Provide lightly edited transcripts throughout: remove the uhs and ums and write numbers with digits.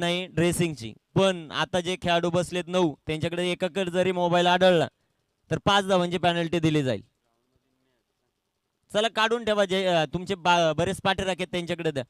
नाही ड्रेसिंगची, पण आता जे खेळाडू बसलेत 9 त्यांच्याकडे एकाकडे जरी मोबाईल आढळला तर 5 धावांची पेनल्टी दिली जाईल. चला काढून ठेवा, जे तुमचे बरेच पाठी राखेत त्यांच्याकडे द्या.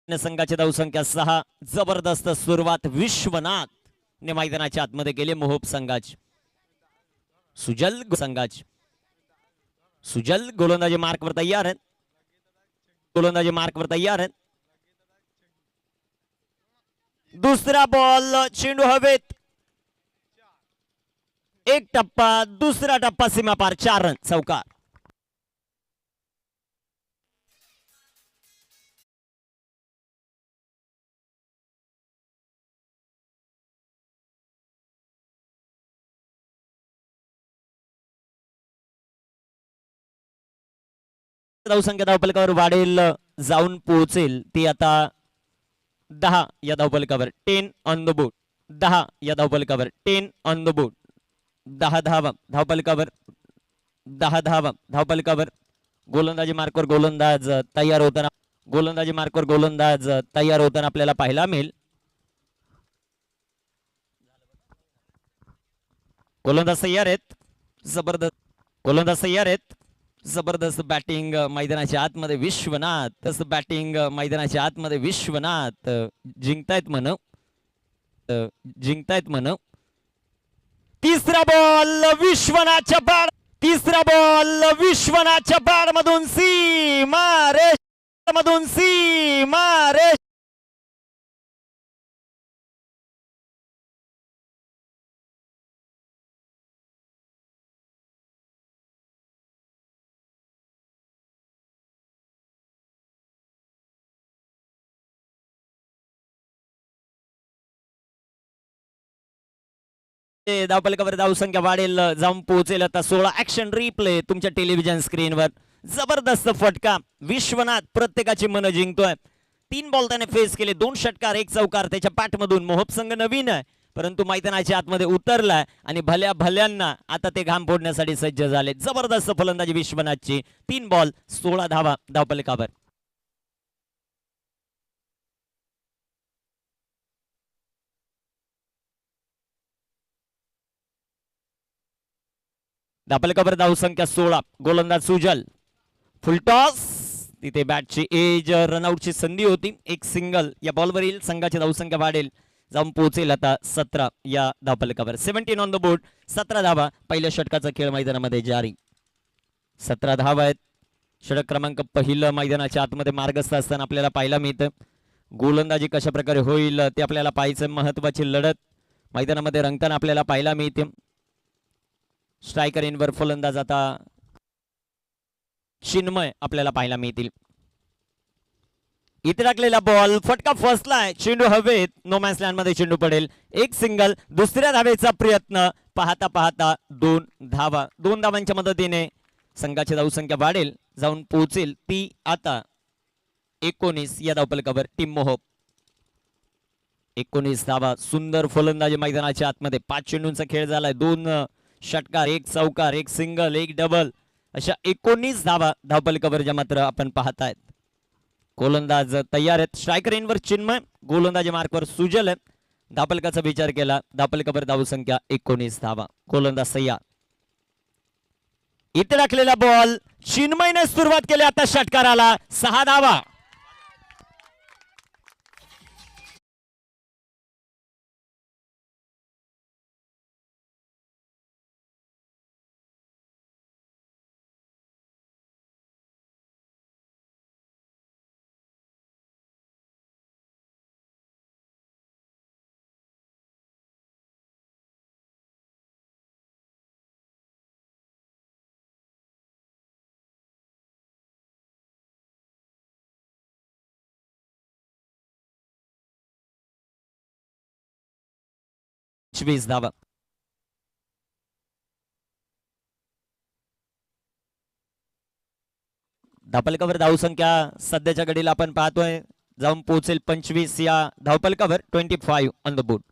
संघाची धावसंख्या 6. जबरदस्त सुरुवात विश्वनाथ ने मैदानाच्या आतमध्ये गेले. मोहोप संघाची सुजल गोलंदाजी मार्कवर तयार आहेत. गोलंदाजी मार्कवर तयार आहेत. दुसरा बॉल, चेंडू हवेत. एक टप्पा, दुसरा टप्पा सीमापार, 4 रन, चौकार. धावसंख्या धावफलकावर वाढेल, जाऊन पोहोचेल ती आता 10 या धावफलकावर. 10 ऑन द बोर्ड. 10 या धावफलकावर. 10 ऑन द बोर्ड. 10 धावा धावफलकावर. 10 धावा धावफलकावर. गोलंदाजी मार्कवर गोलंदाज तयार होताना आपल्याला पाहायला मिळेल. गोलंदाज तयार आहेत. जबरदस्त बॅटिंग मैदानाच्या आतमध्ये विश्वनाथ. तसं बॅटिंग मैदानाच्या आतमध्ये विश्वनाथ जिंकतायत म्हण. तिसरा बॉल विश्वनाथच्या बॅट मधून सीमा रेष. धावफलकावर धावसंख्या वाढेल, जाऊन पोहोचेल आता 16. ऍक्शन रिप्ले तुमच्या टेलिव्हिजन स्क्रीनवर. जबरदस्त फटका. विश्वनाथ प्रत्येकाची मन जिंकतोय. 3 बॉल त्याने फेस केले. 2 षटकार 1 चौकार त्याच्या पाठमधून. मोहोप संघ नवीन आहे परंतु मैदानाच्या आतमध्ये उतरलाय आणि भल्यांना आता ते घाम फोडण्यासाठी सज्ज झाले. जबरदस्त फलंदाजी विश्वनाथची. 3 बॉल 16 धावा धावफलकावर. धावफलकावर धावसंख्या 16. गोलंदाज सुजल. फुलटॉस. तिथे बॅटची एज, रनआउटची संधी होती. एक सिंगल. या बॉलवरील संघाची धावसंख्या वाढेल, जाऊन पोहोचेल आता 17 या धावफलकावर. 17 ऑन द बोर्ड. 17 धावा. पहिल्या षटकाचा खेळ मैदानामध्ये जारी. 17 धावा आहेत. षटक क्रमांक पहिलं मैदानाच्या आतमध्ये मार्गस्थ असताना आपल्याला पाहायला मिळतं. गोलंदाजी कशा प्रकारे होईल ते आपल्याला पाहायचं. महत्वाची लढत मैदानामध्ये रंगताना आपल्याला पाहायला मिळते. स्ट्रायकर इनवर फलंदाज आता चिन्मय आपल्याला पाहायला मिळतील. इथे टाकलेला बॉल, फटका फसलाय. चेंडू हवेत. नो मॅन्स लँड मध्ये चेंडू पडेल. एक सिंगल. दुसऱ्या धावेचा प्रयत्न. पाहता 2 धावा. 2 धावांच्या मदतीने संघाची धावसंख्या वाढेल, जाऊन पोहोचेल ती आता 19 या धावफलकावर. टीम मोहोप 19 धावा. सुंदर फलंदाजी मैदानाच्या आतमध्ये. 5 चेंडूंचा खेळ झालाय. 2 षटकार 1 चौकार 1 सिंगल 1 डबल अशा 19 धावा धावफलकावर मात्र आपण पाहतायत. गोलंदाज तयार आहेत. स्ट्रायकर इनवर चिन्मय. गोलंदाजी मार्कवर सुजल आहे. धावफलकाचा विचार केला. धावफलकावर धावसंख्या 19 धावा. गोलंदाज तयार. इथे टाकलेला बॉल, चिन्मयने सुरुवात केली. आता षटकाराला 6 धावा. 25 धावा. धावफलकावर धावसंख्या सध्याच्या घडीला आपण पाहतोय जाऊन पोहोचेल 25 या धावफलकावर. 25 ऑन द बोर्ड.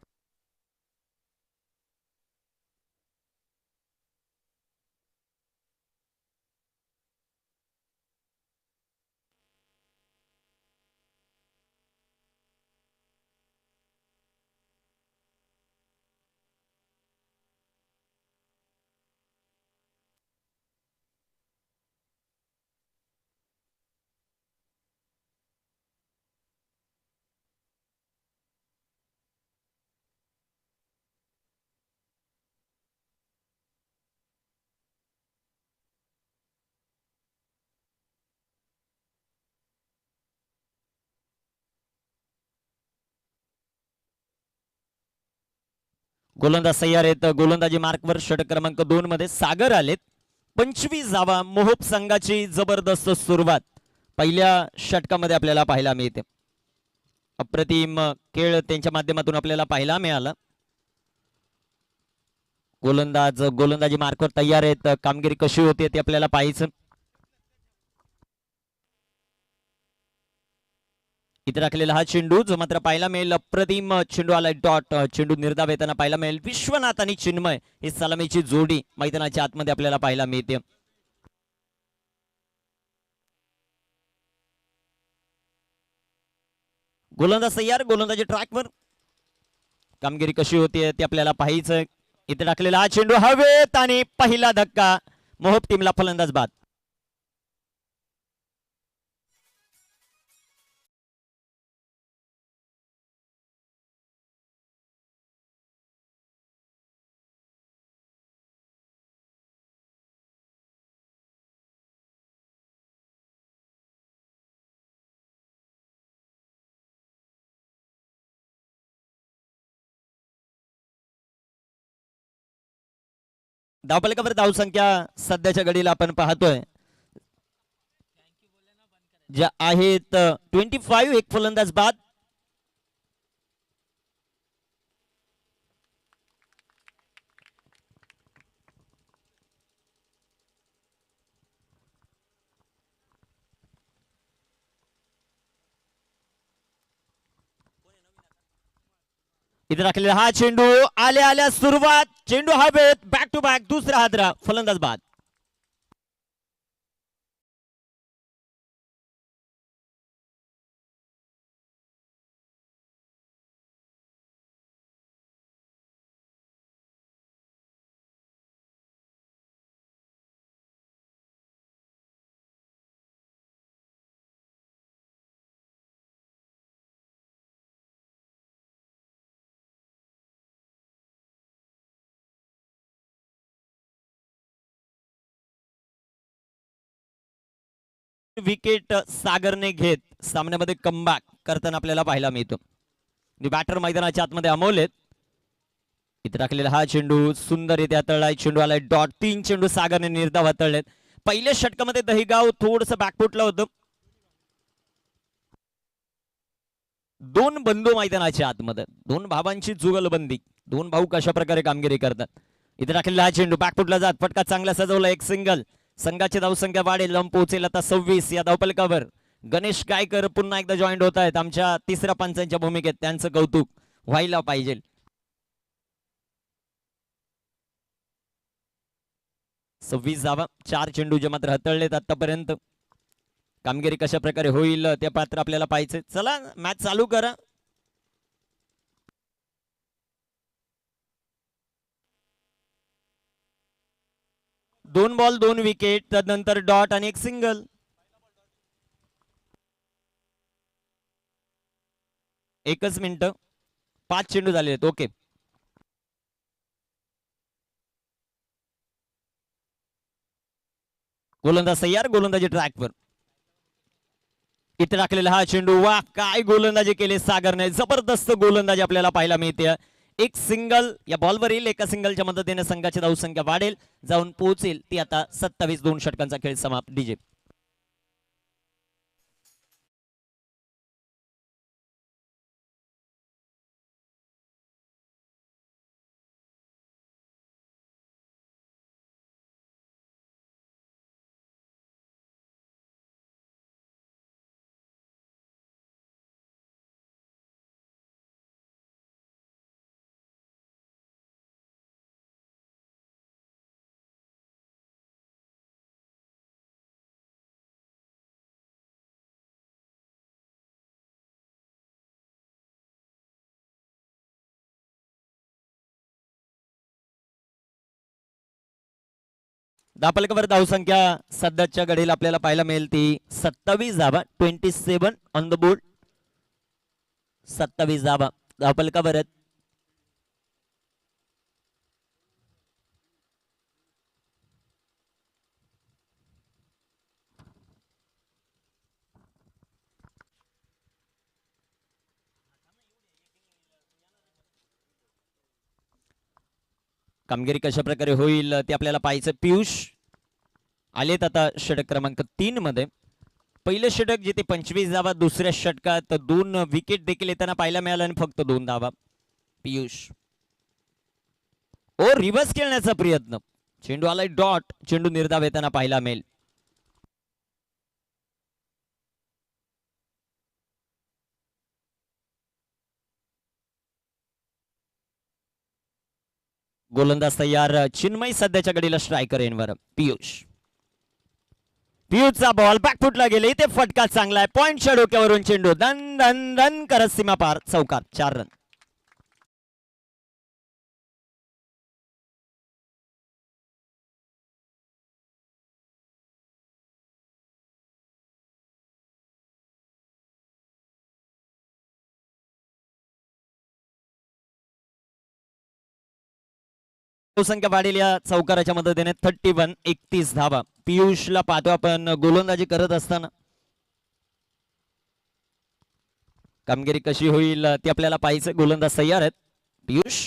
गोलंदाज तयार आहेत. गोलंदाजी मार्कवर षटक क्रमांक 2 मध्ये सागर आलेत. 25 धावा. मोहोप संघाची जबरदस्त सुरुवात पहिल्या षटकामध्ये आपल्याला पाहायला मिळते. अप्रतिम खेळ त्यांच्या माध्यमातून आपल्याला पाहायला मिळाला. गोलंदाजी मार्कवर तयार आहेत. कामगिरी कशी होते ते आपल्याला पाहायचं. इथे राखलेला हा चेंडू जो मात्र पाहायला मिळेल. अप्रतिम चेंडू आलाय. डॉट. चेंडू निर्धाव येताना पाहायला मिळेल. विश्वनाथ आणि चिन्मय ही सलामीची जोडी मैदानाच्या आतमध्ये आपल्याला पाहायला मिळते. गोलंदाज तयार. गोलंदाजी ट्रॅकवर. कामगिरी कशी होते ते आपल्याला पाहायचं. इथे टाकलेला हा चेंडू हवेत आणि पहिला धक्का. मोहोप टीमला फलंदाज बाद. धावफलकावर धावसंख्या सध्याच्या घडीला आपण पाहतोय ज्या आहेत 25. एक फलंदाज बाद. इथे राखलेला हा चेंडू आल्या आल्या सुरुवात. चेंडू हवेत. बॅक टू बॅक दुसरा हादरा. फलंदाज बाद. विकेट सागरने घेत सामन्यामध्ये कमबॅक करताना आपल्याला पाहायला मिळतो. बॅटर मैदानाच्या आतमध्ये अमोलेत. इथे टाकलेला हा चेंडू सुंदर येथे हाताळलाय. चेंडू आलाय डॉट. 3 चेंडू सागरने निर्धाव हाताळलेत. पहिल्या षटकामध्ये दहिगाव थोडस बॅकफुटला होतं. 2 बंधू मैदानाच्या आतमध्ये. 2 भावांची जुगलबंदी. 2 भाऊ कशा प्रकारे कामगिरी करतात. इथे टाकलेला हा चेंडू बॅकफुटला जात. फटका चांगला सजवला. एक सिंगल. संघाची धावसंख्या वाढेल. लांब पोहोचेल आता 26 या धावफलकावर. गणेश गायकर पुन्हा एकदा जॉईंट होत आहेत आमच्या तिसऱ्या पंचांच्या भूमिकेत. त्यांचं कौतुक व्हायला पाहिजे. 26 धावा. 4 चेंडू जे मात्र हाताळलेत आतापर्यंत. कामगिरी कशा प्रकारे होईल ते पात्र आपल्याला पाहायचे. चला मॅच चालू करा. दोन बॉल 2 विकेट. त्यानंतर डॉट आणि एक सिंगल. एकच मिनिट. 5 चेंडू झाले आहेत. ओके. गोलंदाज तयार. गोलंदाजी ट्रॅकवर. इथे टाकलेला हा चेंडू. वा काय गोलंदाजी केली सागरने. जबरदस्त गोलंदाजी आपल्याला पाहायला मिळते. एक सिंगल या बॉलवर येईल. एका सिंगलच्या मदतीने संघाची धावसंख्या वाढेल. जाऊन पोहोचेल ती आता 27. 2 षटकांचा खेळ समाप्त. डीजे धापलकावर धावसंख्या सध्याच्या घडीला आपल्याला पाहायला मिळेल ती 27 धावा. 27 ऑन द बोर्ड. 27 धावा धापलकावर आहेत. कामगिरी कशा प्रकारे होईल ते आपल्याला पाहायचं. पियुष आलेत आता षटक क्रमांक 3 मध्ये. पहिलं षटक जिथे 25 धावा, दुसऱ्या षटकात 2 विकेट देखील येताना पाहायला मिळाला आणि फक्त 2 धावा. पियुष ओ रिव्हर्स खेळण्याचा प्रयत्न. चेंडू आलाय डॉट. चेंडू निर्धाव येताना पाहायला मिळेल. गोलंदाज तयार. चिन्मय सध्याच्या घडीला स्ट्रायकर एनवर. पियुषचा बॉल बॅकफुटला गेले. इथे फटका चांगला आहे. पॉइंटच्या डोक्यावरून चेंडू धन धन धन करत सीमा पार. चौकार. 4 रन. संख्या वाढेल या चौकाराच्या मदतीने. 31. 31 धावा. पियुषला पाहतो आपण गोलंदाजी करत असताना. कामगिरी कशी होईल ती आपल्याला पाहायचं. गोलंदाज तयार आहेत. पियुष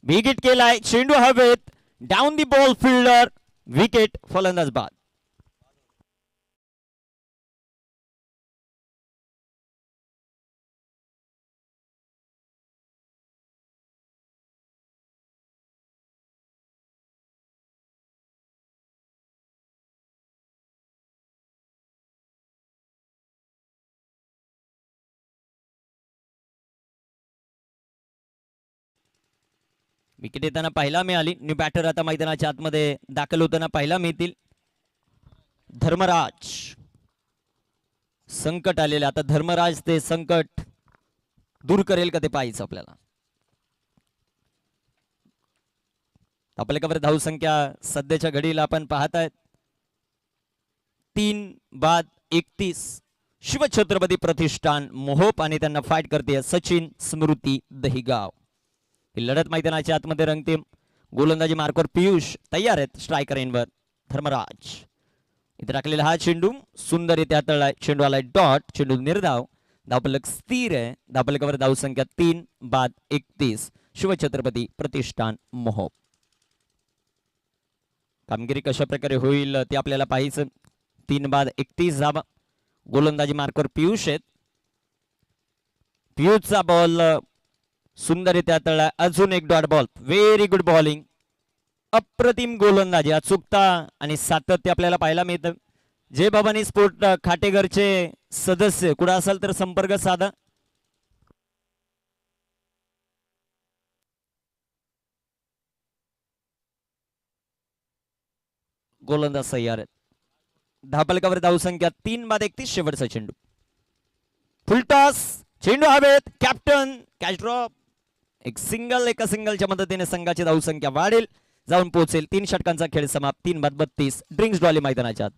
विकेट केलाय. चेंडू हवेत. Down the ball fielder. Wicket. फलंदाज बाद. विकेट येताना पाहायला मिळाली. न्यू बॅटर आता मैदानाच्या आतमध्ये दाखल होताना पाहायला मिळतील. धर्मराज संकट आलेले. आता धर्मराज ते संकट दूर करेल का ते पाहायचं आपल्याला. आपल्याकडे धावसंख्या सध्याच्या घडीला आपण पाहतायत 3 बाद 31. शिवछत्रपती प्रतिष्ठान मोहोप आणि त्यांना फाईट करते सचिन स्मृती दहिगाव. ही लढत मैदानाच्या आतमध्ये रंगते. गोलंदाजी मार्कवर पियुष तयार आहेत. स्ट्रायकर एनवर धर्मराज. इथे टाकलेला हा चेंडू सुंदर इथे हाताळलाय. चेंडू आलाय डॉट. चेंडू निर्धाव. धावफलक स्थिर आहे. धावफलकावर धावसंख्या 3 बाद 31. शिवछत्रपती प्रतिष्ठान मोहोप. कामगिरी कशा प्रकारे होईल ते आपल्याला पाहायचं. 3 बाद 31 धावा. गोलंदाजी मार्कवर पियुष आहेत. पियुषचा बॉल सुंदररित्या तळला. अजून एक dot ball. Very good bowling. अप्रतिम गोलंदाजी. अचूकता आणि सातत्य आपल्याला पाहायला मिळतं. जय भवानी स्पोर्ट खाटेघरचे सदस्य कुठे असाल तर संपर्क साधा. गोलंदाज तयार आहेत. धापलकावर धावसंख्या 3 बाद 31. शेवटचा चेंडू. फुलटॉस. चेंडू हवेत. Captain catch drop. एक सिंगल. एका सिंगलच्या मदतीने संघाची धावसंख्या वाढेल. जाऊन पोहोचेल 3 षटकांचा खेळ समाप्त. 3 बाद 32. ड्रिंक्स डॉली मैदानाच्या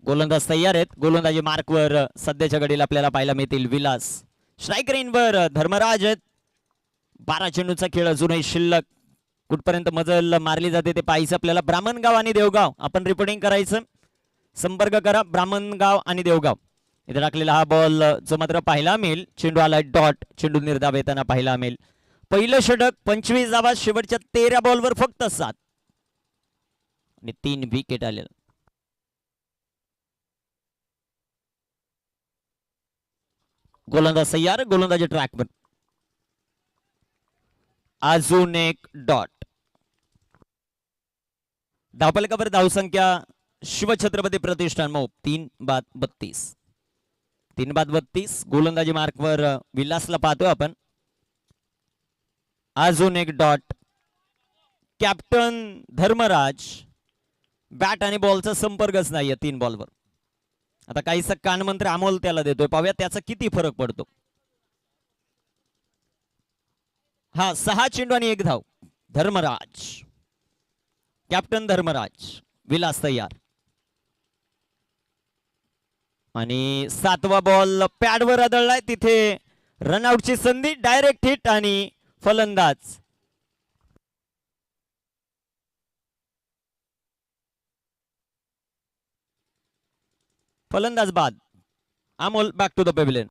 गोलंदाज तयार आहेत. गोलंदाजी मार्कवर सध्याच्या घडीला आपल्याला पाहायला मिळतील विलास. स्ट्राईक रेनवर धर्मराज आहेत. 12 चेंडूचा खेळ अजूनही शिल्लक. कुठपर्यंत मजल मारली जाते ते पाहायचं आपल्याला. ब्राह्मणगाव आणि देवगाव आपण रिपोर्टिंग करायचं. संपर्क करा ब्राह्मणगाव आणि देवगाव. इथे टाकलेला हा बॉल जो मात्र पाहायला मिळेल. चेंडू आला डॉट. चेंडू निर्धाव येताना पाहायला मिळेल. पहिलं षटक 25 धावा. शेवटच्या 13 बॉलवर फक्त 7 आणि 3 विकेट आलेला. गोलंदाज तयार. गोलंदाजी ट्रॅकवर. अजून एक डॉट. धावपलकावर धावसंख्या शिवछत्रपती प्रतिष्ठान मोप 3/32. 3/32. गोलंदाजी मार्कवर विलासला पाहतो आपण. अजून एक डॉट. कॅप्टन धर्मराज. बॅट आणि बॉलचा संपर्कच नाहीये 3 बॉलवर. आता काहीसा कानमंत्र अमोल त्याला देतोय. पाहूया त्याचा किती फरक पडतो. हा 6 चेंडू आणि 1 धाव. धर्मराज. कॅप्टन धर्मराज. विलास तयार. आणि 7वा बॉल पॅडवर आदळलाय. तिथे रनआउटची संधी. डायरेक्ट हिट आणि फलंदाज बाद. Amol back to the pavilion.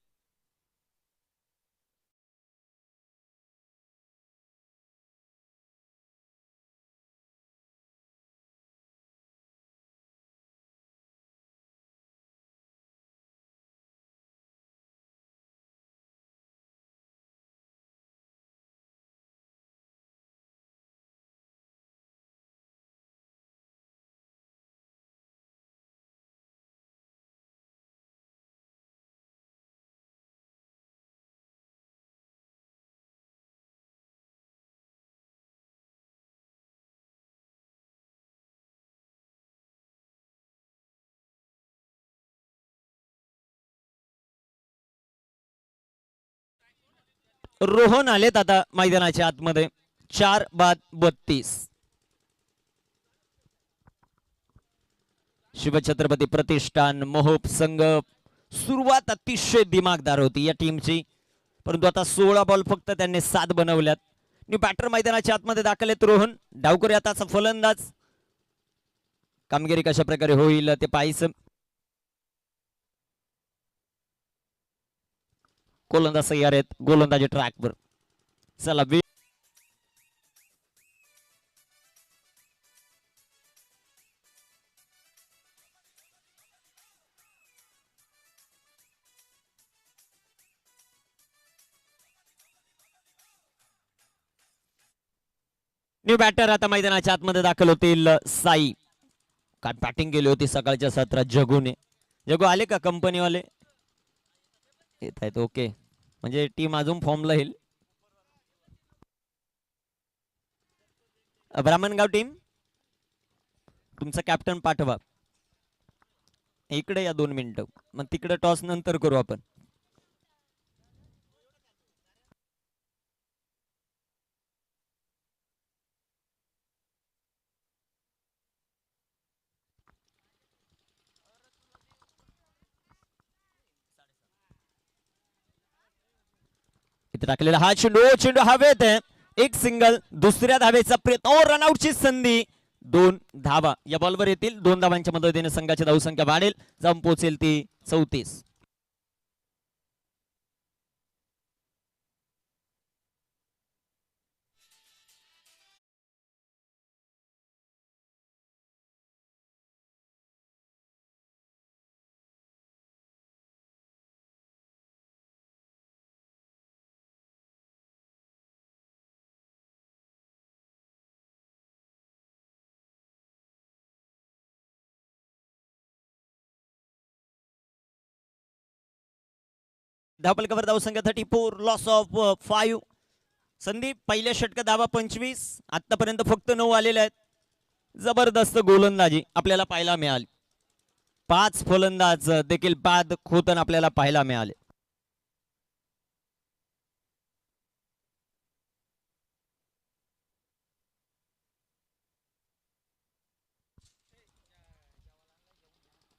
Rohan आलेत आता मैदानाच्या आतमध्ये. 4/32. शिवछत्रपती प्रतिष्ठान मोहोप संघ. सुरुवात अतिशय दिमागदार होती या टीमची, परंतु आता 16 बॉल फक्त त्यांनी 7 बनवल्यात. न्यू बॅटर मैदानाच्या आतमध्ये दाखल आहेत रोहन. डावकर आताचा फलंदाज. कामगिरी कशा प्रकारे होईल ते पाहायचं. गोलंदाज तयार आहेत. गोलंदाजी ट्रॅकवर. चला न्यू बॅटर आता मैदानाच्या आतमध्ये दाखल होतील. साई. काय बॅटिंग केली होती सकाळच्या सत्रात जगूने. जगू आले का कंपनीवाले? येत आहेत. ओके, म्हणजे टीम अजून फॉर्मला येईल. ब्राह्मणगाव टीम तुमचा कॅप्टन पाठवा इकडे या. 2 मिनिटं. मग तिकडे टॉस नंतर करू आपण. इथे टाकलेला हा चेंडू. चेंडू हवेत आहे. एक सिंगल. दुसऱ्या धावेचा प्रयत्न. रनआउटची संधी. 2 धावा या बॉलवर येतील. 2 धावांच्या मदतीने संघाची धावसंख्या वाढेल. जाऊन पोहोचेल ती 34. धावपलकावर धावसंख्या 34. Loss of 5. संदीप पहिल्या षटकात धावा 25. आतापर्यंत फक्त 9 आलेले आहेत. जबरदस्त गोलंदाजी आपल्याला पाहायला मिळाली. 5 फलंदाज देखील बाद होताना आपल्याला पाहायला मिळाले.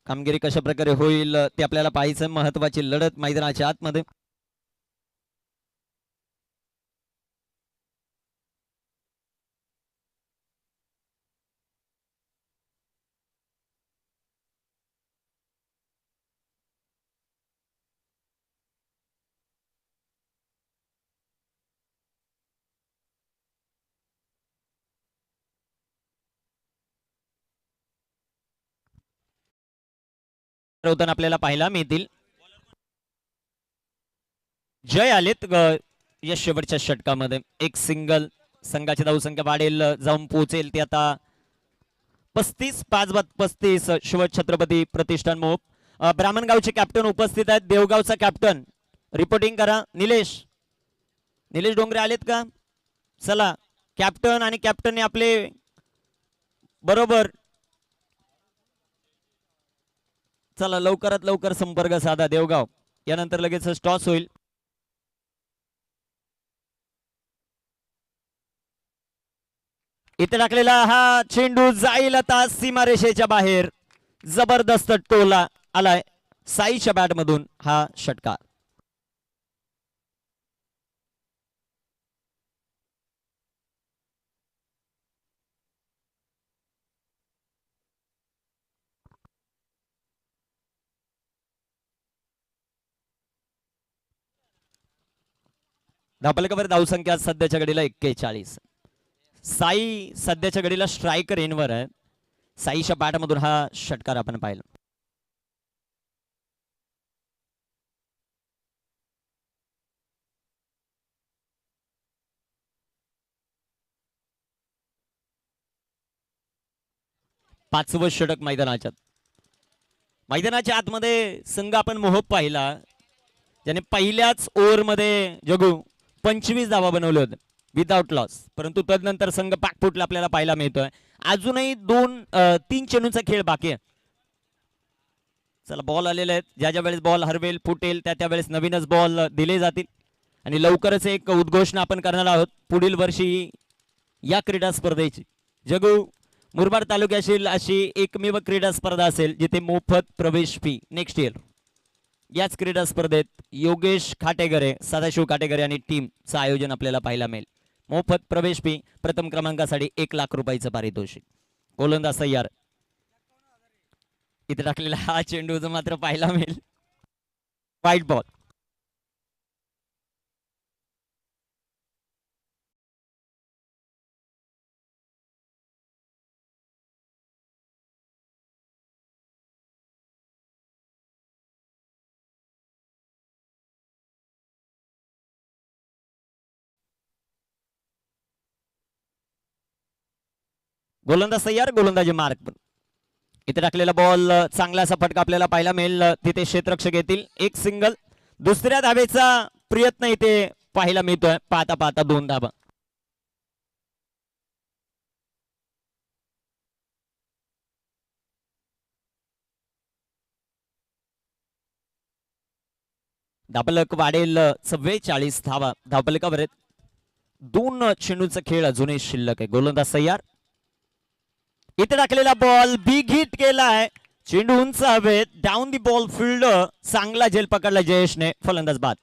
कामगिरी कशा प्रकारे होईल ते आपल्याला पाहायचं. महत्वाची लढत मैदानाच्या आतमध्ये. होताना आपल्याला पाहायला मिळतील. जय आलेत या शेवटच्या षटकामध्ये. एक सिंगल. संघाची धावसंख्या वाढेल, जाऊन पोहोचेल ते आता 35. 5-35 शिवाजी छत्रपती प्रतिष्ठान मोप. ब्राह्मणगावचे कॅप्टन उपस्थित आहेत. देवगावचा कॅप्टन रिपोर्टिंग करा. निलेश निलेश डोंगरे आलेत का? चला, कॅप्टन आणि कॅप्टनने आपले बरोबर. चला, लवकरात लवकर संपर्क साधा देवगाव. यानंतर लगेच टॉस होईल. इथे टाकलेला हा चेंडू जाईल आता सीमारेषेच्या बाहेर. जबरदस्त टोला आलाय साईच्या बॅट मधून. हा षटकार. धापलकावर धावसंख्या सध्याच्या घडीला 41. साई सध्याच्या घडीला स्ट्रायकर एनवर आहे. साईच्या बॅट मधून हा षटकार आपण पाहिला. पाचवं षटक मैदानाच्या आतमध्ये संघ आपण मोहब पाहिला, ज्याने पहिल्याच ओव्हरमध्ये जगू 25 धावा बनवले होते विदाउट लॉस. परंतु तदनंतर संघ पाकफुटला आपल्याला पाहायला मिळतोय. अजूनही 2-3 चेंडूंचा खेळ बाकी आहे. चला, बॉल आलेले आहेत. ज्या ज्या वेळेस बॉल हरवेल फुटेल त्या त्यावेळेस नवीनच बॉल दिले जातील. आणि लवकरच एक उद्घोषणा आपण करणार आहोत पुढील वर्षी या क्रीडा स्पर्धेची. जगू मुरबाड तालुक्यातील अशी एकमेव क्रीडा स्पर्धा असेल जिथे मोफत प्रवेश फी नेक्स्ट इयर. याच क्रीडा स्पर्धेत योगेश खाटेगरे, सदाशिव खाटेगरे आणि टीमचं आयोजन आपल्याला पाहायला मिळेल. मोफत प्रवेश फी, प्रथम क्रमांकासाठी 1 लाख रुपयाचं पारितोषिक. गोलंदाज तयार. इथे टाकलेला हा चेंडू मात्र पाहायला मिळेल. White ball. गोलंदाज तयार. गोलंदाजी मार्क. इथे टाकलेला बॉल चांगला असा फटका आपल्याला पाहायला मिळेल. तिथे क्षेत्ररक्षक येतील. एक सिंगल. दुसऱ्या धावेचा प्रयत्न इथे पाहायला मिळतोय. पाहता पाहता 2 धावा. धाबलक वाढेल 44 धावा धाबलकावर. 2 चेंडूचा खेळ अजूनही शिल्लक आहे. गोलंदाज तयार. इथे टाकलेला बॉल बिग हिट केलाय. चेंडू उंच हवेत. Down the ball field. चांगला झेल पकडला जयेशने. फलंदाज बाद.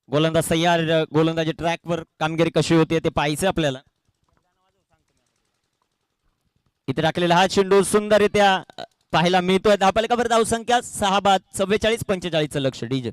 गोलंदाज तयार. गोलंदाजी ट्रॅकवर कामगिरी कशी होती ते पाहायचं आपल्याला. इथे टाकलेला हा चेंडू सुंदररित्या पाहायला मिळतोय. धापलकावर धावसंख्या 6 बाद 44-45 लक्ष. डीजे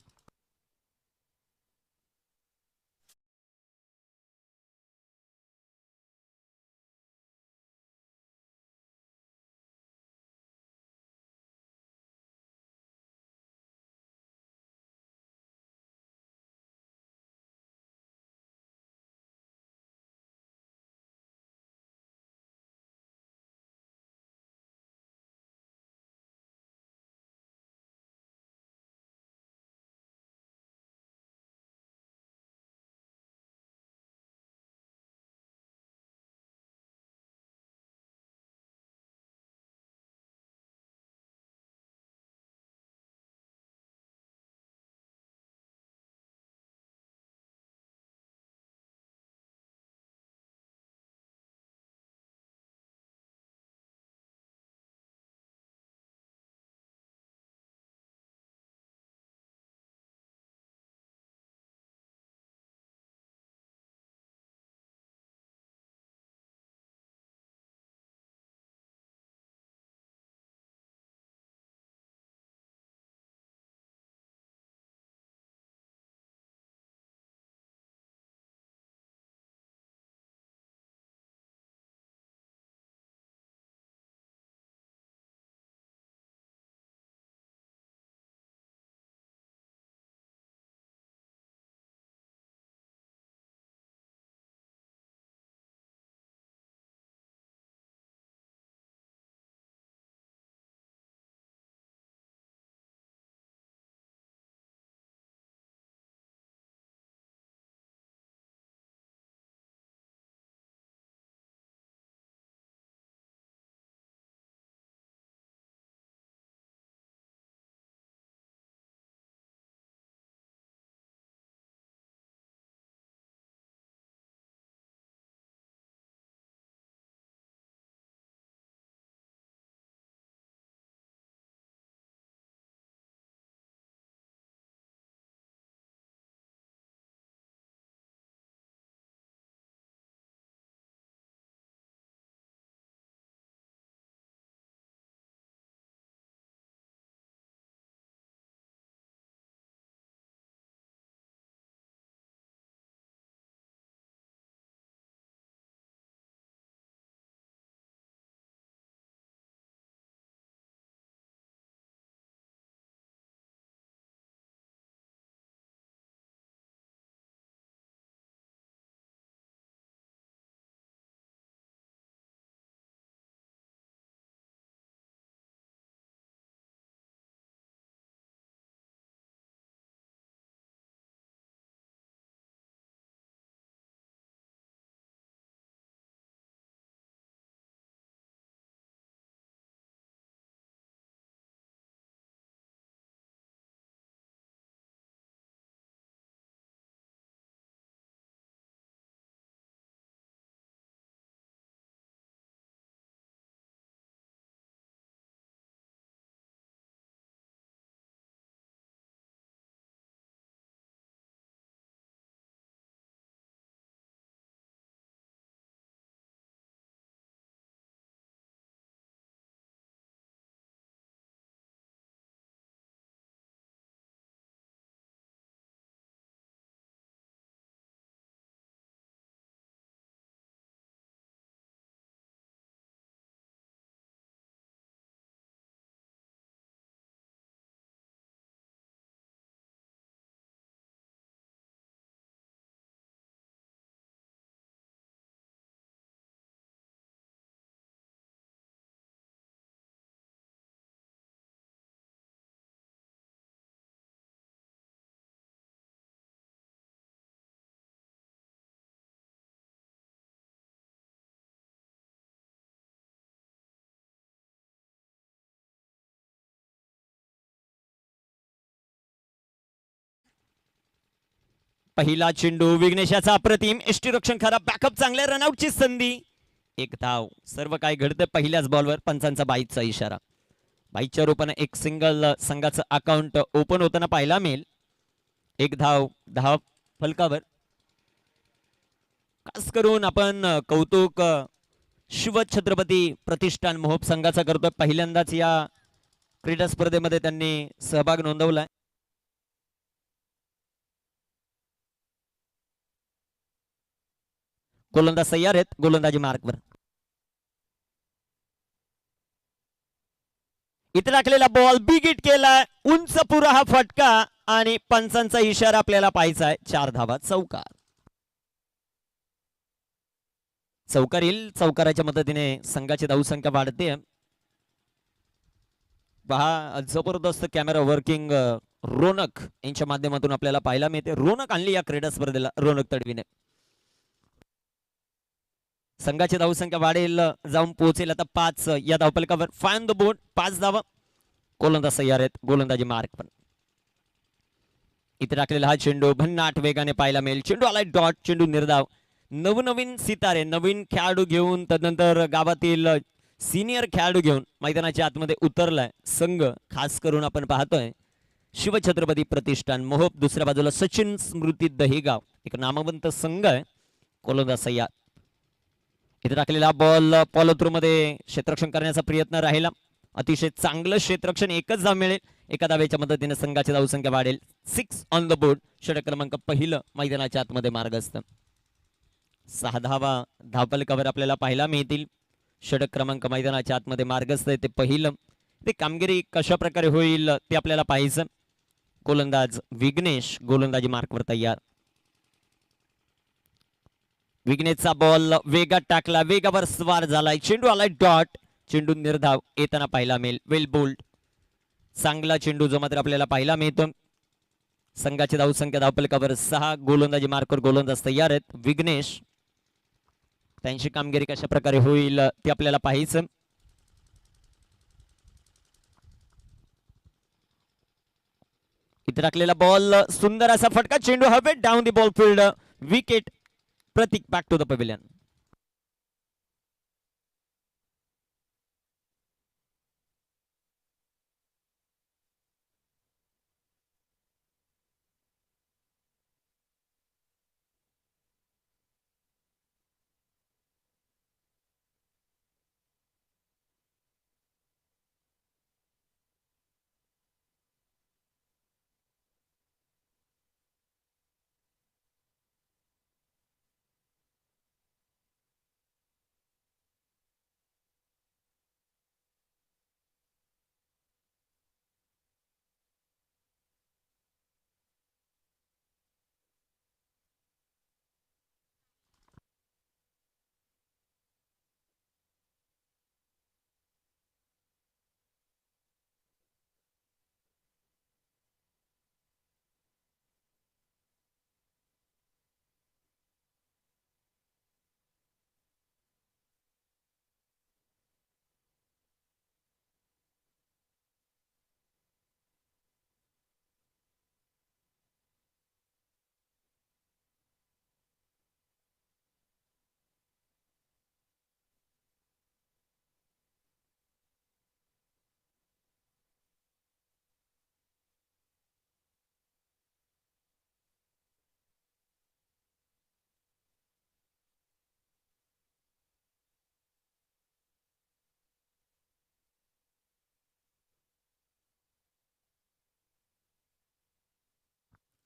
पहिला चेंडू विघ्नेशाचा अप्रतिम यष्टीरक्षण खराब बॅकअप चांगल्या रनआउटची संधी. एक धाव. सर्व काय घडतं पहिल्याच बॉलवर पंचांचा बाईचा इशारा. बाईच्या रूपाने एक सिंगल संघाचं अकाउंट ओपन होताना पाहायला मिळेल. एक धाव धाव फलकावर. खास करून आपण कौतुक शिव छत्रपती प्रतिष्ठान मोहोप संघाचा करतोय. पहिल्यांदाच या क्रीडा स्पर्धेमध्ये त्यांनी सहभाग नोंदवलाय. गोलंदाज तयार आहेत. गोलंदाजी मार्कवर इथे टाकलेला बॉल बिग हिट केलाय. उंच पुरा हा फटका आणि पंचांचा इशारा आपल्याला पाहायचा आहे. 4 धावा चौकार. चौकार येईल. चौकाराच्या मदतीने संघाची धावसंख्या वाढते. पहा जबरदस्त कॅमेरा वर्किंग रोनक यांच्या माध्यमातून आपल्याला पाहायला मिळते. रोनक आणली या क्रीडा स्पर्धेला रोनक तडवीने. संघाची धावसंख्या वाढेल जाऊन पोहोचेल आता 5 या धावफलकावर. फाइन द बोर्ड 5 धावा. गोलंदाज तयार आहेत. गोलंदाजी मार्क पण इथे टाकलेला हा चेंडू भन्नाट वेगाने पाहायला मिळेल. चेंडू आलाय डॉट. चेंडू निर्धाव. नवनवीन सितारे नवीन खेळाडू घेऊन तदनंतर गावातील सिनियर खेळाडू घेऊन मैदानाच्या आतमध्ये उतरलाय संघ. खास करून आपण पाहतोय शिवछत्रपती प्रतिष्ठान मोहोप. दुसऱ्या बाजूला सचिन स्मृती दहेगाव एक नामवंत संघ आहे. गोलंदाज तयार. इथे टाकलेला बॉल फॉलो थ्रू मध्ये क्षेत्ररक्षण करण्याचा प्रयत्न राहिला. अतिशय चांगलं क्षेत्ररक्षण. एकच धाव मिळेल. एका धावेच्या मदतीने संघाची धावसंख्या वाढेल. 6 ऑन द बोर्ड. षटक क्रमांक पहिलं मैदानाच्या आतमध्ये मार्गस्थ. 6 धावा धावफलकावर आपल्याला पाहायला मिळतील. षटक क्रमांक मैदानाच्या आतमध्ये मार्गस्थ आहे. ते पहिलं. ते कामगिरी कशा प्रकारे होईल ते आपल्याला पाहायचं. गोलंदाज विघ्नेश गोलंदाजी मार्कवर तयार. विघ्नेशचा बॉल वेगात टाकला. वेगावर स्वार झालाय. चेंडू आलाय डॉट. चेंडू निर्धाव येताना पाहायला मिळेल. वेल बोल्ड. चांगला चेंडू जो मात्र आपल्याला पाहायला मिळतो. संघाची धावसंख्या धावफलकावर 6. गोलंदाजी मार्कवर गोलंदाज तयार आहेत. विघ्नेश त्यांची कामगिरी कशा प्रकारे होईल ते आपल्याला पाहायचं. इथे टाकलेला बॉल सुंदर असा फटका. चेंडू हवेत down the ball field. Wicket. Pratik back to the pavilion.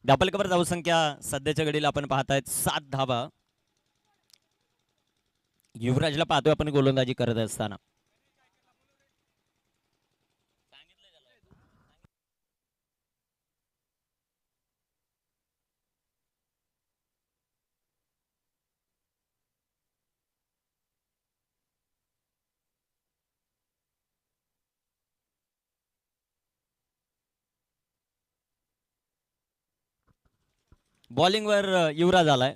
धावफलकावर धावसंख्या सध्याच्या घडीला आपण पाहतायत 7 धावा. युवराजला पाहतोय आपण गोलंदाजी करत असताना. बॉलिंगवर युवराज आलाय.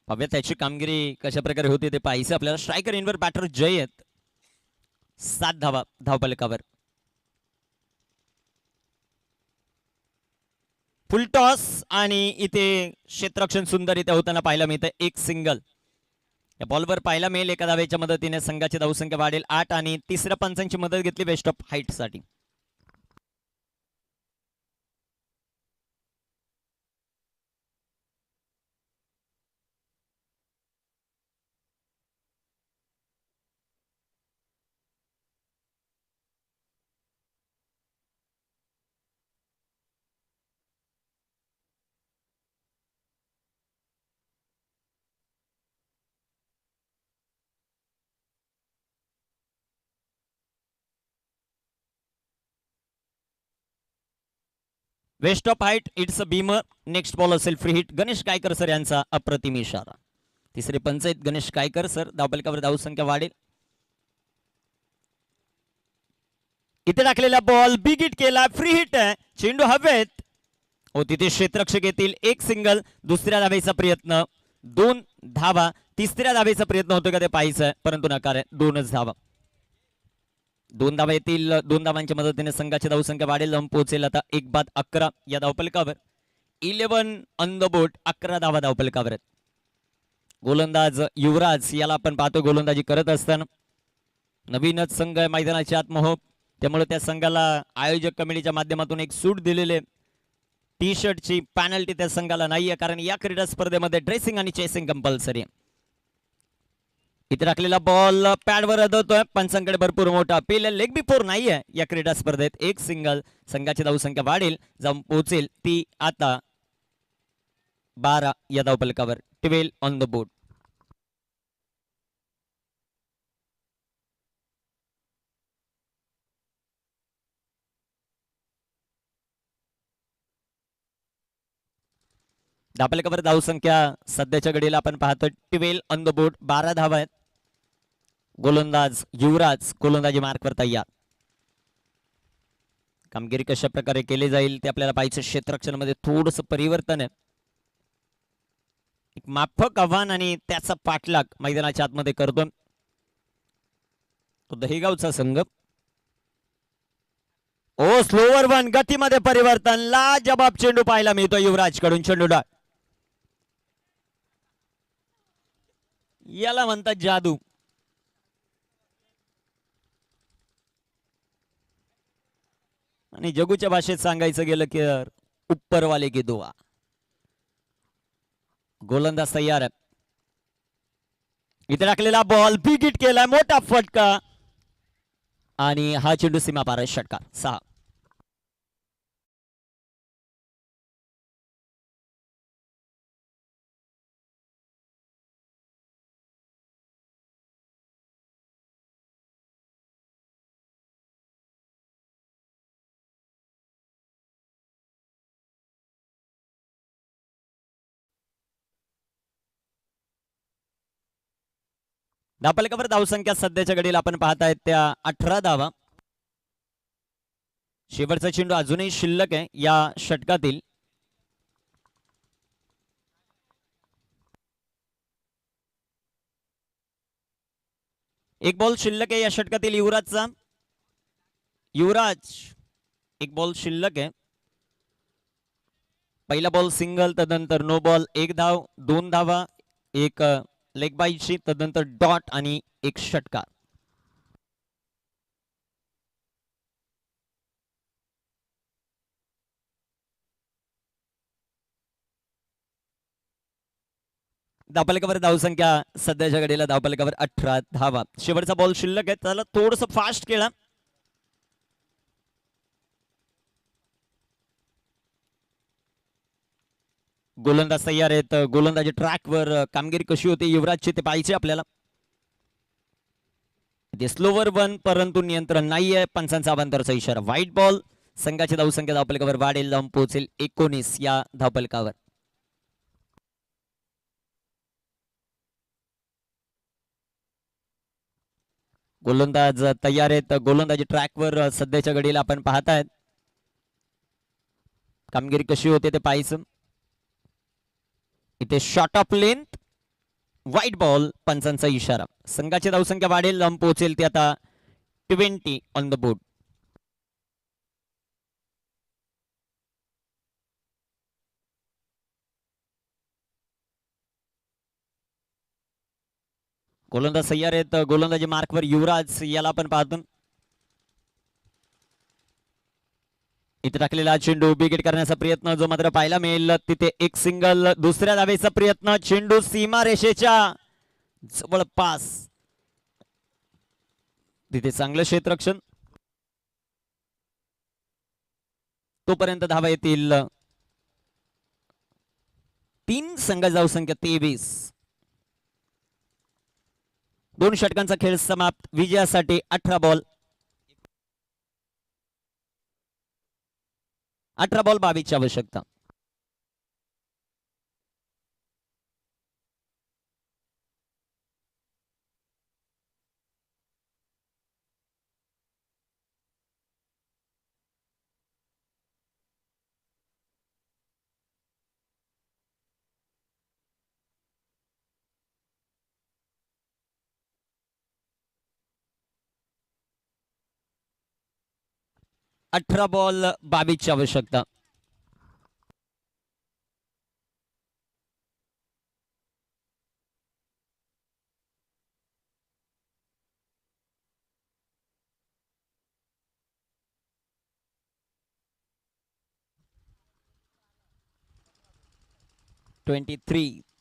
पाहूया त्याची कामगिरी कशा प्रकारे होती ते पाहायचं आपल्याला. स्ट्रायकर इनवर बॅटर जय आहेत. 7 धावा धावफलकावर. फुल टॉस आणि इथे क्षेत्ररक्षण सुंदररित्या होताना पाहायला मिळतं. एक सिंगल या बॉलवर पाहायला मिळेल. एका धावेच्या मदतीने संघाची धावसंख्या वाढेल 8 आणि तिसऱ्या पंचांची मदत घेतली वेस्ट ऑफ हाईट साठी. Waist of height it's a beamer. Next ball असेल free hit. Ganesh Kaykar sir यांचा अप्रतिम इशारा. तिसरे पंच आहेत गणेश कायकर सर. धावफलकावर धावसंख्या वाढेल. इथे टाकलेला बॉल बिग हिट केला. फ्री हिट आहे. चेंडू हवेत. हो तिथे क्षेत्ररक्षक येतील. एक सिंगल. दुसऱ्या धावेचा प्रयत्न. 2 धावा. तिसऱ्या धावेचा प्रयत्न होतो का ते पाहायचं परंतु नकार आहे. 2च धावा. 2 धावा येतील. 2 धावांच्या मदतीने संघाची धावसंख्या वाढेल. जाऊन पोहोचेल आता 1 बाद 11 या धावफलकावर. 11 ऑन द बोर्ड. 11 धावा धावफलकावर आहेत. गोलंदाज युवराज याला आपण पाहतो गोलंदाजी करत असताना. नवीनच संघ मैदानाच्या आत महोब त्यामुळे त्या संघाला आयोजक कमिटीच्या माध्यमातून एक सूट दिलेले. टी शर्टची पॅनल्टी त्या संघाला नाहीये कारण या क्रीडा स्पर्धेमध्ये ड्रेसिंग आणि चेसिंग कंपल्सरी आहे. इथे टाकलेला बॉल पॅडवर अडवतोय. पंचांकडे भरपूर मोठा अपील. लेग बिफोर नाहीये या क्रीडा स्पर्धेत. एक सिंगल. संघाची धावसंख्या वाढेल. जाऊन पोहोचेल ती आता 12 या धावफलकावर. 12 ऑन द बोर्ड. धावफलकावर धावसंख्या सध्याच्या घडीला आपण पाहतो 12 ऑन द बोर्ड. 12 धावा आहेत. गोलंदाज युवराज गोलंदाजी मार्कवर तयार. कामगिरी कशा प्रकारे केली जाईल ते आपल्याला पाहिजे. क्षेत्ररक्षणामध्ये थोडंसं परिवर्तन आहे. एक माफक आव्हान आणि त्याचा पाठलाग मैदानाच्या आतमध्ये करतो तो दहेगावचा संघ. ओ स्लोवर वन. गतीमध्ये परिवर्तन. लाजबाब चेंडू पाहायला मिळतो युवराज कडून. चेंडू डाळ याला म्हणतात जादू. आणि जगूच्या भाषेत सांगायचं गेलं की उपरवाले की दुआ. गोलंदाज तयार आहे. इथे टाकलेला बॉल बिग हिट केलाय. मोठा फटका आणि हा चेंडू सीमा पार. षटकार. 6. धावफलकावर धावसंख्या सध्याच्या घडीला आपण पाहतायत त्या 18 धावा. शेवटचा चेंडू अजूनही शिल्लक आहे या षटकातील. एक बॉल शिल्लक आहे या षटकातील युवराजचा. युवराज एक बॉल शिल्लक आहे. पहिला बॉल सिंगल. तदनंतर नो बॉल. 1 धाव. 2 धावा. एक लेग बाईची. तदनंतर डॉट आणि एक षटकार. धावफलकावर धावसंख्या सध्याच्या घडीला धावफलकावर 18 धावा. शेवटचा बॉल शिल्लक आहे. त्याला थोडस फास्ट केला. गोलंदाज तयार आहेत. गोलंदाजी ट्रॅकवर कामगिरी कशी होती युवराजची ते पाहिजे आपल्याला. स्लोवर वन परंतु नियंत्रण नाहीये. पंचांचा अवांतरचा इशारा. White ball. संघाची धावसंख्या धावफलकावर वाढेल. जाऊन पोहोचेल 19 या धावफलकावर. गोलंदाज तयार आहेत. गोलंदाजी ट्रॅकवर सध्याच्या घडीला आपण पाहतायत. कामगिरी कशी होते ते पाहायचं. इथे short of length. White ball. पंचांचा इशारा. संघाची धावसंख्या वाढेल. जाऊन पोहोचेल ती आता 20 ऑन द बोर्ड. गोलंदाज सय्यार आहेत. गोलंदाजी मार्कवर युवराज याला आपण पाहतो. इथे टाकलेला चेंडू विकेट करण्याचा प्रयत्न जो मात्र पाहायला मिळेल. तिथे एक सिंगल, दुसऱ्या धावेचा प्रयत्न, चेंडू सीमा रेषेच्या जवळपास, तिथे चांगलं क्षेत्ररक्षण, तोपर्यंत धावा येतील. 3 संघाची धावसंख्या 23. 2 षटकांचा खेळ समाप्त. विजयासाठी 18 बॉल 22ची आवश्यकता. अठरा बॉल 22ची आवश्यकता.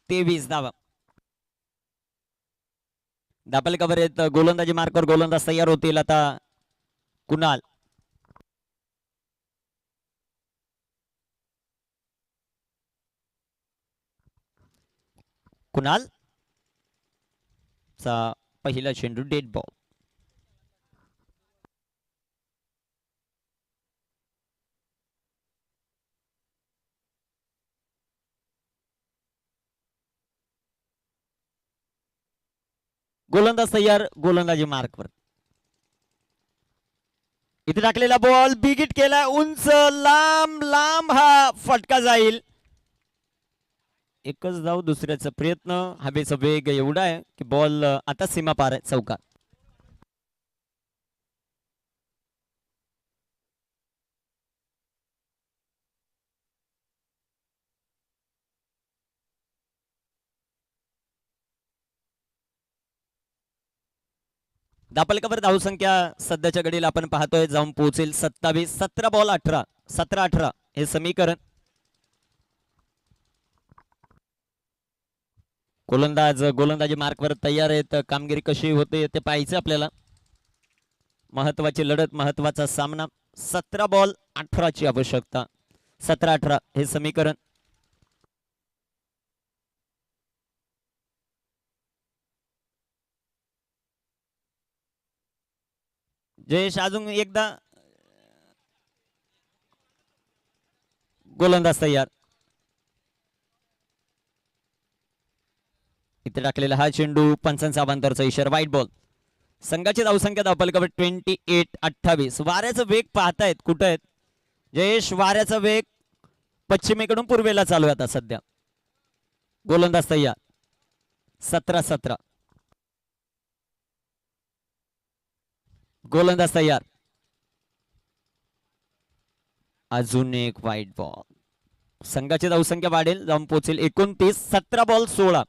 तेवीस धावा. डबल कव्हर आहेत. गोलंदाजी मार्कवर गोलंदाज तयार होतील. आता कुणाल, कुणाल चा पहिला चेंडू डेड बॉल. गोलंदाज तयार, गोलंदाजी मार्कवर. इथे टाकलेला बॉल बिगिट केला, उंच लांब लांब हा फटका जाईल. एकच धाव, दुसऱ्याचा प्रयत्न. हवेचा वेग एवढा आहे की बॉल आता सीमा पार आहे, चौकार. दापलकावर धावसंख्या सध्याच्या घडीला आपण पाहतोय जाऊन पोहोचेल 27. 17 बॉल 18, 17-18 हे समीकरण. गोलंदाज गोलंदाजी मार्कवर तयार आहेत. कामगिरी कशी होते ते पाहायचं आपल्याला. महत्वाची लढत, महत्वाचा सामना. 17 बॉल 18ची आवश्यकता. 17-18 हे समीकरण. जयेश अजून एकदा. गोलंदाज तयार. इथे टाकलेला हा चेंडू पंचांचा अवांतरचा इशारा, वाईट बॉल. संघाची धावसंख्या धावपलकावर 28-28. वाऱ्याचा वेग पाहतायत कुठं आहेत जयेश? वाऱ्याचा वेग पश्चिमेकडून पूर्वेला चालू आहे आता सध्या. गोलंदाज तयार. 17-17. गोलंदाज तयार. अजून एक वाईट बॉल. संघाची धावसंख्या वाढेल, जाऊन पोहोचेल 29. 17 बॉल 16.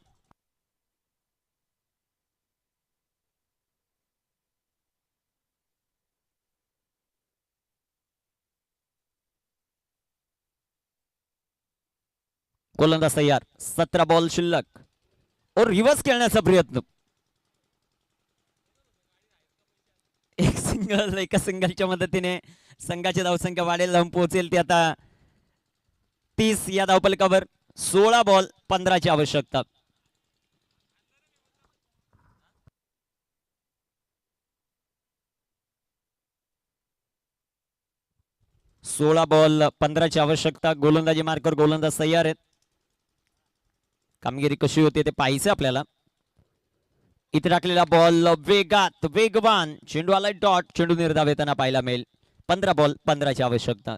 गोलंदाज तयार. 17 बॉल शिल्लक. और रिव्हर्स खेळण्याचा प्रयत्न. एका सिंगलच्या मदतीने संघाची धावसंख्या वाढेल, जाऊन पोहोचेल ती आता 30 या धावपलकावर. 16 बॉल 15ची आवश्यकता. सोळा बॉल 15ची आवश्यकता. गोलंदाजी मार्कर गोलंदाज तयार आहेत. कामगिरी कशी होते ते पाहायचं आपल्याला. इथे टाकलेला बॉल वेगात, वेगवान चेंडू आलाय डॉट. चेंडू निर्धाव येताना पाहायला मिळेल. 15 बॉल 15ची आवश्यकता.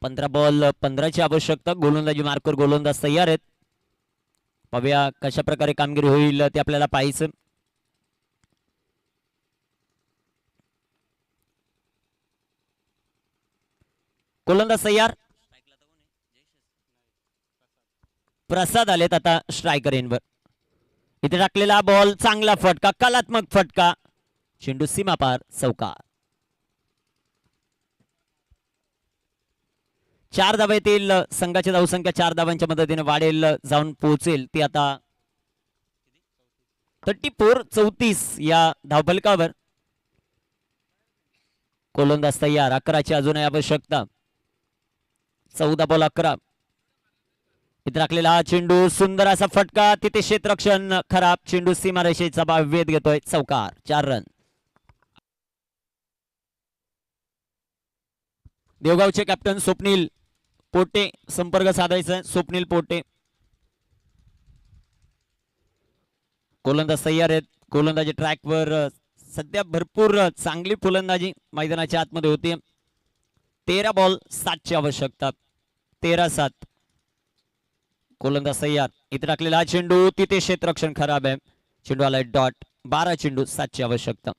पंधरा बॉल 15ची आवश्यकता. गोलंदाजी मार्कर गोलंदाज तयार आहेत. पाहूया कशा प्रकारे कामगिरी होईल ते आपल्याला पाहायचं. गोलंदाज तयार. प्रसाद आलेत आता स्ट्रायकर एनवर. इथे टाकलेला बॉल चांगला फटका, कलात्मक फटका, चेंडू सीमापार, चौकार. 4 धावा येतील. संघाची धावसंख्या 4 धावांच्या मदतीने वाढेल, जाऊन पोहोचेल ती आता 34-34 या धावफलकावर. गोलंदाज तयार. 11ची अजूनही आवश्यकता. 14 बॉल 11. इथे राखलेला हा चेंडू, सुंदर असा फटका, तिथे क्षेत्ररक्षण खराब, चेंडू सीमारेषेचा वेध घेतोय, चौकार. 4 रन. देवगावचे कॅप्टन स्वप्नील पोटे संपर्क साधायचा. स्वप्नील पोटे. गोलंदाज तयार आहेत. गोलंदाजी ट्रॅकवर सध्या भरपूर चांगली फलंदाजी मैदानाच्या आतमध्ये होती. 13 बॉल 7ची आवश्यकता. 13-7. गोलंदाज तयार. इथे टाकलेला हा चेंडू, तिथे क्षेत्ररक्षण खराब आहे, चेंडू आलाय डॉट. 12 चेंडू 7ची आवश्यकता.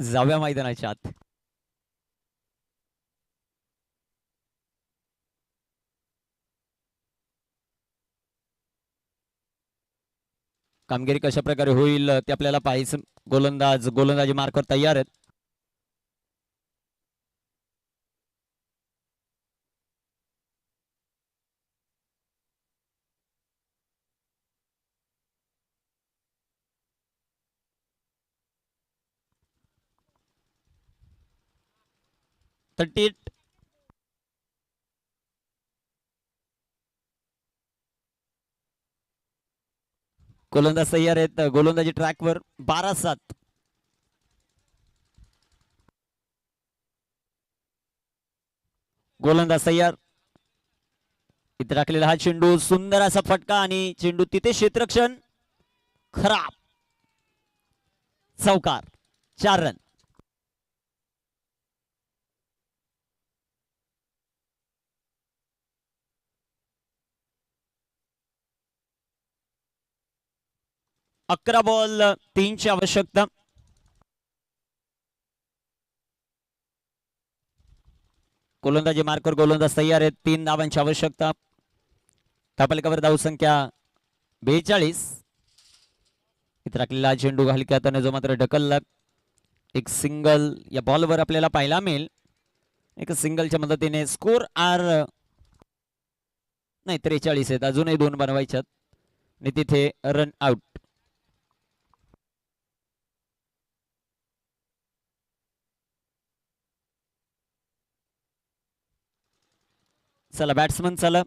जाऊया मैदानाच्या आत. कामगिरी कशा प्रकारे होईल ते आपल्याला पाहायचं. गोलंदाजी मार्कवर तयार आहेत. गोलंदाज तयार आहेत. गोलंदाजी ट्रॅकवर. 12-7. गोलंदाज तयार. इथे टाकलेला हा चेंडू, सुंदर असा फटका, आणि चेंडू तिथे क्षेत्ररक्षण खराब, चौकार. 4 रन. अकरा बॉल 3ची आवश्यकता. गोलंदाजी मार्कवर गोलंदाज तयार आहेत. 3 धावांची आवश्यकता. धावफलकावर धावसंख्या 42. इथे राखलेला चेंडू हलक्या हाताने जो मात्र ढकलला. एक सिंगल या बॉलवर आपल्याला पाहायला मिळेल. एक सिंगलच्या मदतीने स्कोर आर नाही 43 आहेत, अजूनही 2 बनवायच्यात आणि तिथे रन आउट. चला बॅट्समन चला.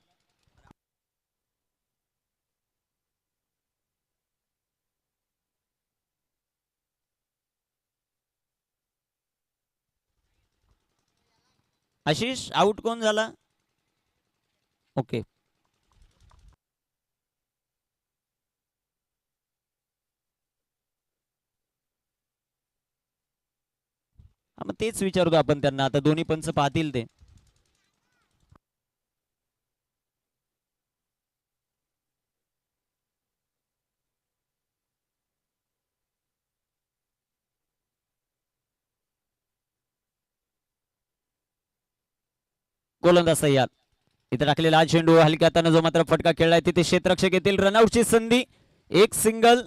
आशिष आउट कोण झाला? ओके. मग तेच विचारतो आपण त्यांना, आता दोन्ही पंच पाहतील ते. गोलंदाज तयार. इथे टाकलेला हा चेंडू हलक्या हाताने जो मात्र फटका खेळलाय, तिथे क्षेत्ररक्षक येतील. रनआउटची संधी. एक सिंगल.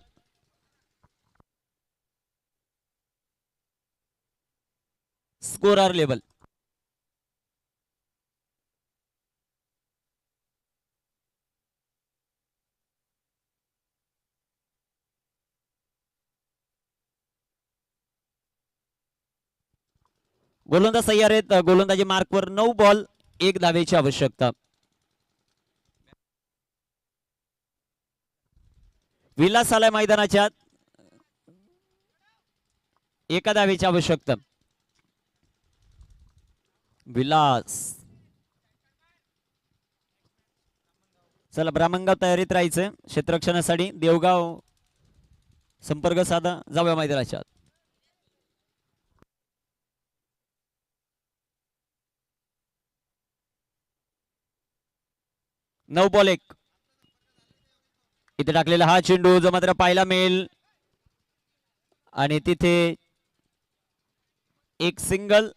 Scorer level. गोलंदाज तयार आहेत. गोलंदाजी मार्कवर 9 बॉल 1 धावेची आवश्यकता. विलास आलाय मैदानाच्या, एका धावेची आवश्यकता. विलास, चला ब्राह्मणगाव तयारीत राहायचं क्षेत्ररक्षणासाठी. देवगाव संपर्क साधा, जाऊया मैदानाच्या. 9 बॉल 1 इथे टाकलेला हा चेंडू जो मात्र पाहायला मिळेल आणि तिथे एक सिंगल,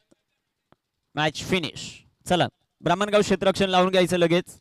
मॅच फिनिश. चला ब्राह्मणगाव क्षेत्ररक्षण लावून घ्यायचं लगेच.